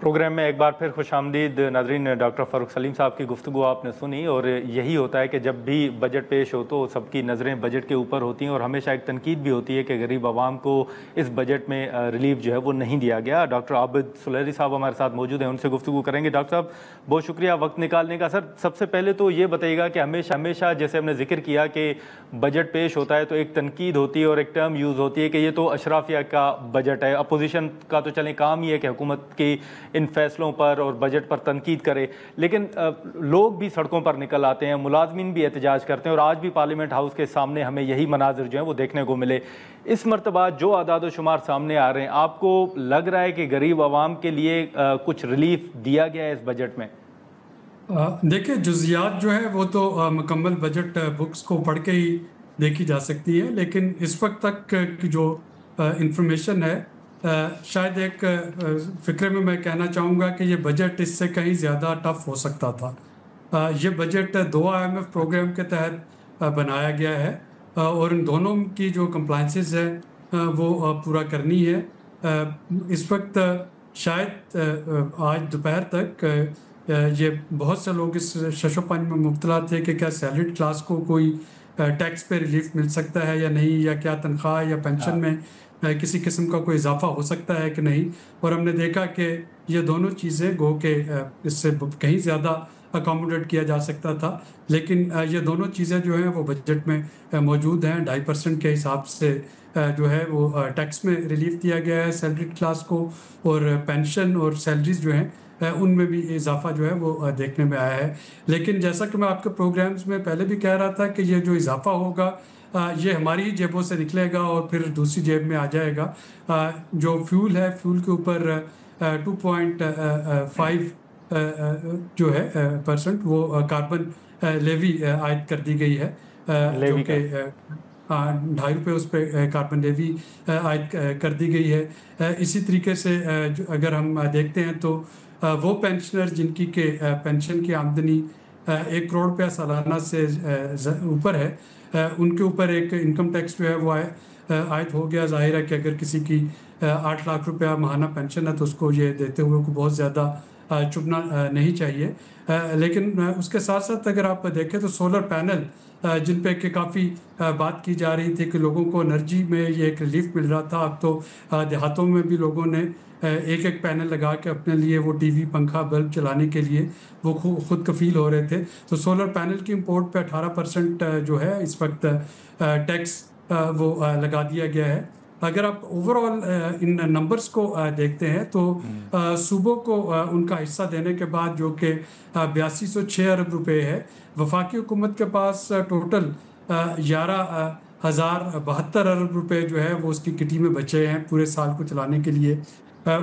Programme में एक बार फिर खुशामदीद नाज़रीन। डॉक्टर फ़ारूक सलीम साहब की गुफ्तगू आपने सुनी और यही होता है कि जब भी बजट पेश हो तो सबकी नज़रें बजट के ऊपर होती हैं और हमेशा एक तनकीद भी होती है कि गरीब आवाम को इस बजट में रिलीफ जो है वो नहीं दिया गया। डॉक्टर आबिद सुलेरी साहब हमारे साथ मौजूद हैं, उनसे गुफ्तगू करेंगे। डॉक्टर साहब बहुत शुक्रिया वक्त निकालने का। सर सबसे पहले तो ये बताइएगा कि हमेशा जैसे हमने जिक्र किया कि बजट पेश होता है तो एक तनकीद होती है और एक टर्म यूज़ होती है कि ये तो अशराफिया का बजट है। अपोजिशन का तो चलें काम ही है कि हुकूमत की इन फैसलों पर और बजट पर तनकीद करे, लेकिन लोग भी सड़कों पर निकल आते हैं, मुलाजमीन भी एहतजाज करते हैं और आज भी पार्लियामेंट हाउस के सामने हमें यही मनाजिर जो है वो देखने को मिले। इस मरतबा जो आदाद शुमार सामने आ रहे हैं, आपको लग रहा है कि गरीब आवाम के लिए कुछ रिलीफ दिया गया है इस बजट में? देखिए, जुज़ियात जो है वो तो मुकम्मल बजट बुक्स को पढ़ के ही देखी जा सकती है, लेकिन इस वक्त तक की जो इंफॉर्मेशन है, शायद एक फिक्रे में मैं कहना चाहूँगा कि ये बजट इससे कहीं ज़्यादा टफ हो सकता था। ये बजट 2 IMF प्रोग्राम के तहत बनाया गया है और इन दोनों की जो कंप्लाइंसेस है वो पूरा करनी है। इस वक्त शायद आज दोपहर तक ये बहुत से लोग इस शशोपंज में मुब्तला थे कि क्या सैलरीड क्लास को कोई टैक्स पे रिलीफ मिल सकता है या नहीं, या क्या तनख्वाह या पेंशन में किसी किस्म का कोई इजाफा हो सकता है कि नहीं। और हमने देखा कि ये दोनों चीज़ें गो के इससे कहीं ज़्यादा अकोमोडेट किया जा सकता था, लेकिन ये दोनों चीज़ें जो हैं वो बजट में मौजूद हैं। 2.5% के हिसाब से जो है वो टैक्स में रिलीफ दिया गया है सैलरीड क्लास को, और पेंशन और सैलरीज जो हैं उनमें भी इजाफा जो है वो देखने में आया है। लेकिन जैसा कि मैं आपके प्रोग्राम्स में पहले भी कह रहा था कि ये जो इजाफा होगा ये हमारी ही जेबों से निकलेगा और फिर दूसरी जेब में आ जाएगा। जो फ्यूल है, फ्यूल के ऊपर 2.5 जो है परसेंट वो कार्बन लेवी आयद कर दी गई है, जो कि ₹2.5 उस पर कार्बन लेवी आयद कर दी गई है। इसी तरीके से अगर हम देखते हैं तो वो पेंशनर जिनकी के पेंशन की आमदनी 1 करोड़ रुपया सालाना से ऊपर है, उनके ऊपर एक इनकम टैक्स जो है वो आयद हो गया। जाहिर है कि अगर किसी की 8 लाख रुपया माहाना पेंशन है तो उसको ये देते हुए को बहुत ज़्यादा चुभना नहीं चाहिए। लेकिन उसके साथ साथ अगर आप देखें तो सोलर पैनल जिन पे कि काफ़ी बात की जा रही थी कि लोगों को एनर्जी में ये एक रिलीफ मिल रहा था, अब तो देहातों में भी लोगों ने एक पैनल लगा के अपने लिए वो टीवी, पंखा, बल्ब चलाने के लिए वो खुद कफील हो रहे थे। तो सोलर पैनल की इंपोर्ट पे 18% जो है इस वक्त टैक्स वो लगा दिया गया है। अगर आप ओवरऑल इन नंबर्स को देखते हैं तो सूबों को उनका हिस्सा देने के बाद जो कि 8206 अरब रुपए है, वफाकी हुकूमत के पास टोटल 11,072 अरब रुपए जो है वो उसकी किटी में बचे हैं पूरे साल को चलाने के लिए।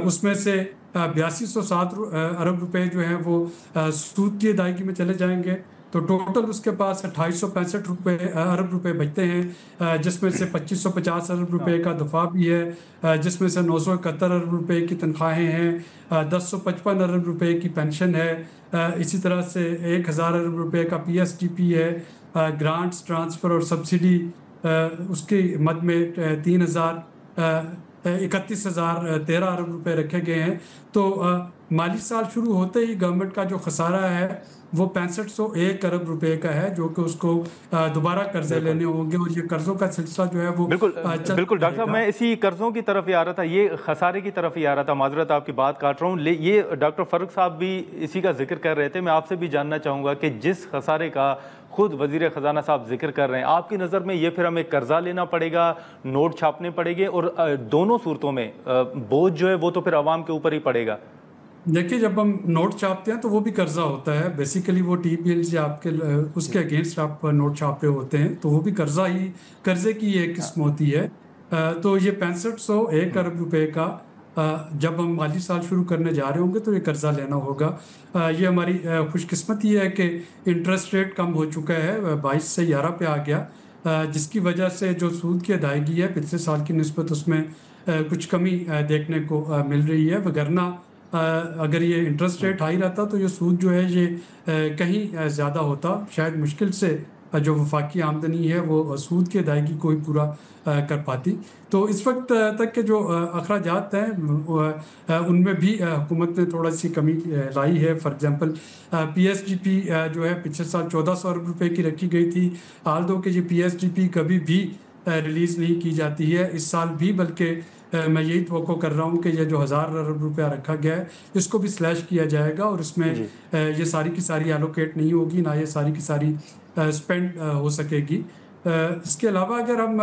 उसमें से 8207 अरब रुपए जो हैं वो सूद की अदायगी में चले जाएंगे, तो टोटल उसके पास 2865 अरब रुपए बचते हैं, जिसमें से 2550 अरब रुपए का दफा भी है, जिसमें से 971 अरब रुपए की तनख्वाहें हैं, 1055 अरब रुपए की पेंशन है, इसी तरह से 1000 अरब रुपए का PSDP है, ग्रांट्स, ट्रांसफ़र और सब्सिडी उसके मद में 31,013 अरब रुपए रखे गए हैं। तो माली साल शुरू होते ही गवर्नमेंट का जो खसारा है वो 6501 अरब रुपए का है, जो कि उसको दोबारा कर्जे लेने होंगे और ये कर्जों का सिलसिला जो है वो बिल्कुल डॉक्टर साहब, मैं इसी कर्जों की तरफ ही आ रहा था, ये खसारे की तरफ ही आ रहा था। माजरत आपकी बात काट रहा हूँ, ये डॉक्टर फ़ारूक साहब भी इसी का जिक्र कर रहे थे। मैं आपसे भी जानना चाहूँगा कि जिस खसारे का खुद वजीर ख़जाना साहब जिक्र कर रहे हैं, आपकी नज़र में ये फिर हमें कर्जा लेना पड़ेगा, नोट छापने पड़ेंगे, और दोनों सूरतों में बोझ जो है वो तो फिर आवाम के ऊपर ही पड़ेगा? देखिए, जब हम नोट छापते हैं तो वो भी कर्जा होता है। बेसिकली वो T-bills या आपके उसके अगेंस्ट आप नोट छाप रहे होते हैं, तो वो भी कर्जे की एक किस्म होती है। तो ये 6501 अरब रुपए का जब हम माली साल शुरू करने जा रहे होंगे तो ये कर्जा लेना होगा। ये हमारी खुशकिस्मती है कि इंटरेस्ट रेट कम हो चुका है, 22 से 11 पे आ गया, जिसकी वजह से जो सूद की अदायगी है पिछले साल की निस्बत उसमें कुछ कमी देखने को मिल रही है। वगरना अगर ये इंटरेस्ट रेट हाई रहता तो ये सूद जो है ये कहीं ज़्यादा होता, शायद मुश्किल से जो वफाकी आमदनी है वो सूद की अदायगी को ही पूरा कर पाती। तो इस वक्त तक के जो अखराजात हैं उनमें भी हुकूमत ने थोड़ा सी कमी लाई है। फॉर एग्जांपल पीएसडीपी जो है पिछले साल 1400 अरब रुपए की रखी गई थी, हाल दो कि ये पीएसडीपी कभी भी रिलीज़ नहीं की जाती है इस साल भी, बल्कि मैं यही तवक्को कर रहा हूँ कि ये जो 1000 अरब रुपया रखा गया है इसको भी स्लैश किया जाएगा और इसमें जी। ये सारी की सारी एलोकेट नहीं होगी, ना ये सारी की सारी स्पेंड हो सकेगी। इसके अलावा अगर हम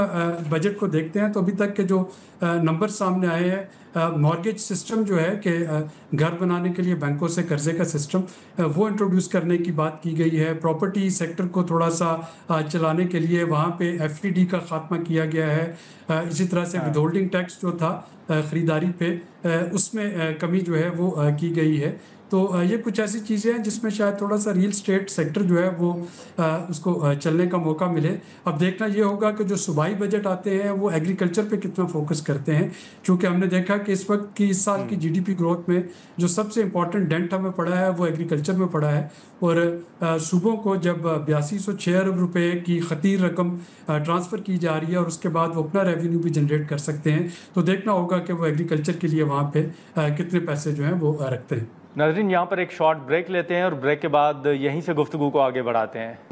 बजट को देखते हैं तो अभी तक के जो नंबर सामने आए हैं, मॉर्गेज सिस्टम जो है कि घर बनाने के लिए बैंकों से कर्जे का सिस्टम वो इंट्रोड्यूस करने की बात की गई है। प्रॉपर्टी सेक्टर को थोड़ा सा चलाने के लिए वहाँ पे एफईडी का खात्मा किया गया है। इसी तरह से हाँ। विदहोल्डिंग टैक्स जो था ख़रीदारी पे उसमें कमी जो है वो की गई है। तो ये कुछ ऐसी चीज़ें हैं जिसमें शायद थोड़ा सा रियल स्टेट सेक्टर जो है वो उसको चलने का मौका मिले। अब देखना ये होगा कि जो सूबाई बजट आते हैं वो एग्रीकल्चर पे कितना फोकस करते हैं, क्योंकि हमने देखा कि इस वक्त की इस साल की जीडीपी ग्रोथ में जो सबसे इम्पोर्टेंट डेंट हमें पड़ा है वो एग्रीकल्चर में पड़ा है। और सूबों को जब 8206 अरब रुपए की खतीर रकम ट्रांसफ़र की जा रही है और उसके बाद वो अपना रेवेन्यू भी जनरेट कर सकते हैं, तो देखना होगा कि वो एग्रीकल्चर के लिए वहाँ पे कितने पैसे जो हैं वो रखते हैं। नाज़रीन, यहाँ पर एक शॉर्ट ब्रेक लेते हैं और ब्रेक के बाद यहीं से गुफ्तगू को आगे बढ़ाते हैं।